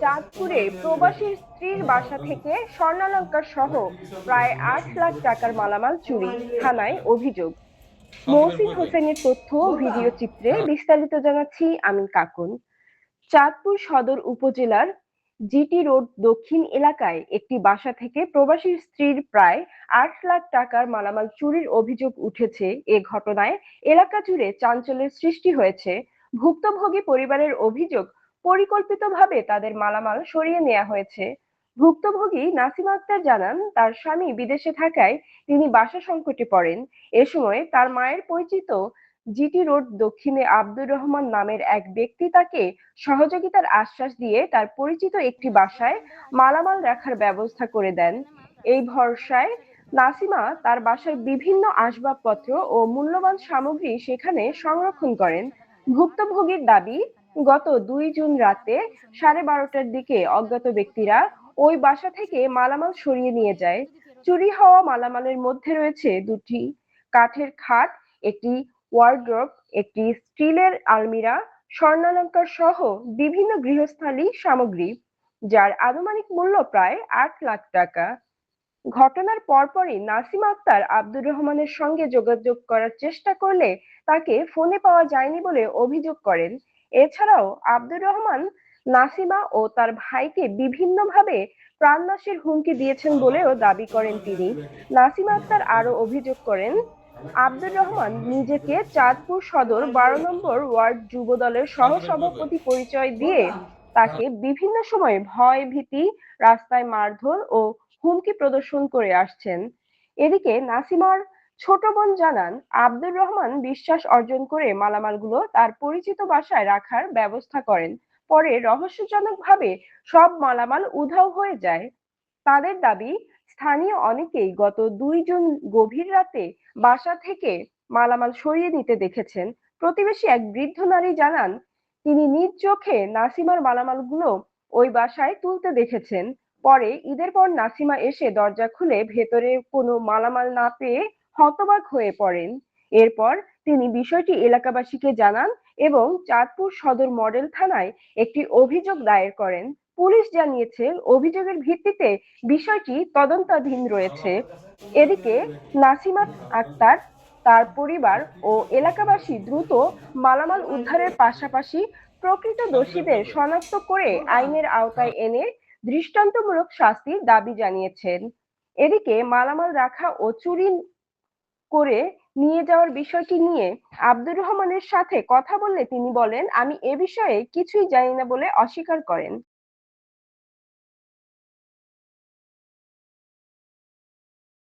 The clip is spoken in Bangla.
চাঁদপুরে প্রবাসীর স্ত্রীর বাসা থেকে স্বর্ণালংকার সহ প্রায় ৮ লাখ টাকার মালামাল চুরি, থানায় অভিযোগ। মহসিন হোসেনের তথ্য ও ভিডিও চিত্রে বিস্তারিত জানাচ্ছি আমি কাকুন। চাঁদপুর সদর উপজেলার জিটি রোড দক্ষিণ এলাকায় একটি বাসা থেকে প্রবাসীর স্ত্রীর প্রায় ৮ লাখ টাকার মালামাল চুরির অভিযোগ উঠেছে। এ ঘটনায় এলাকা জুড়ে চাঞ্চল্যের সৃষ্টি হয়েছে। ভুক্তভোগী পরিবারের অভিযোগ, পরিকল্পিতভাবে তাদের মালামাল সরিয়ে নেওয়া হয়েছে। ভুক্তভোগী নাসিমা আক্তার জানান, তার স্বামী বিদেশে থাকায় তিনি বাসা সংকটে পড়েন। এ সময় তার মায়ের পরিচিত জিটি রোড দক্ষিণে আব্দুর রহমান নামের এক ব্যক্তি তাকে সহযোগিতার আশ্বাস দিয়ে তার পরিচিত একটি বাসায় মালামাল রাখার ব্যবস্থা করে দেন। এই ভরসায় নাসিমা তার বাসায় বিভিন্ন আসবাবপত্র ও মূল্যবান সামগ্রী সেখানে সংরক্ষণ করেন। ভুক্তভোগীর দাবি, গত ২ জুন রাতে 12:30টার দিকে অজ্ঞাত ব্যক্তিরা ওই বাসা থেকে মালামাল সরিয়ে নিয়ে যায়। চুরি হওয়া মালামালের মধ্যে রয়েছে দুটি কাঠের খাট, একটি ওয়ারড্রোব, একটি স্টিলের আলমিরা, স্বর্ণালংকার সহ বিভিন্ন গৃহস্থালী সামগ্রী, যার আনুমানিক মূল্য প্রায় ৮ লাখ টাকা। ঘটনার পরপরই নাসিমা আক্তার আব্দুর রহমানের সঙ্গে যোগাযোগ করার চেষ্টা করলে তাকে ফোনে পাওয়া যায়নি বলে অভিযোগ করেন। এছাড়াও আব্দুর রহমান নাসিমা ও তার ভাইকে বিভিন্নভাবে প্রাণনাশের হুমকি দিয়েছেন বলেও দাবি করেন তিনি। নাসিমা আক্তার আরো অভিযোগ করেন, আব্দুর রহমান নিজেকে চাঁদপুর সদর ১২ নম্বর ওয়ার্ড যুব দলের সহসভাপতি পরিচয় দিয়ে তাকে বিভিন্ন সময় ভয় ভীতি, রাস্তায় মারধর ও হুমকি প্রদর্শন করে আসছেন। এদিকে নাসিমার ছোট বোন জানান, আব্দুর রহমান বিশ্বাস অর্জন করে মালামালগুলো তার পরিচিত বাসায় রাখার ব্যবস্থা করেন। পরে রহস্যজনকভাবে সব মালামাল উধাও হয়ে যায়। তাদের দাবি, স্থানীয় অনেকেই গত ২ জুন গভীর রাতে বাসা থেকে মালামাল সরিয়ে নিতে দেখেছেন। প্রতিবেশী এক বৃদ্ধ নারী জানান, তিনি নিজ চোখে নাসিমার মালামালগুলো ওই বাসায় তুলতে দেখেছেন। পরে ঈদের পর নাসিমা এসে দরজা খুলে ভেতরে কোনো মালামাল না পেয়ে হতবাক হয়ে পড়েন। এরপর তিনি বিষয়টি এলাকাবাসীকে জানান এবং চাঁদপুর সদর মডেল থানায় একটি অভিযোগ দায়ের করেন। পুলিশ জানিয়েছে, অভিযোগের ভিত্তিতে বিষয়টি তদন্তাধীন রয়েছে। এদিকে নাসিমা আক্তার, তার পরিবার ও এলাকাবাসী দ্রুত মালামাল উদ্ধারের পাশাপাশি প্রকৃত দোষীদের শনাক্ত করে আইনের আওতায় এনে দৃষ্টান্তমূলক শাস্তির দাবি জানিয়েছেন। এদিকে মালামাল রাখা ও চুরি করে নিয়ে যাওয়ার বিষয়টি নিয়ে আব্দুর রহমানের সাথে কথা বললে তিনি বলেন, আমি এ বিষয়ে কিছুই জানি না বলে অস্বীকার করেন।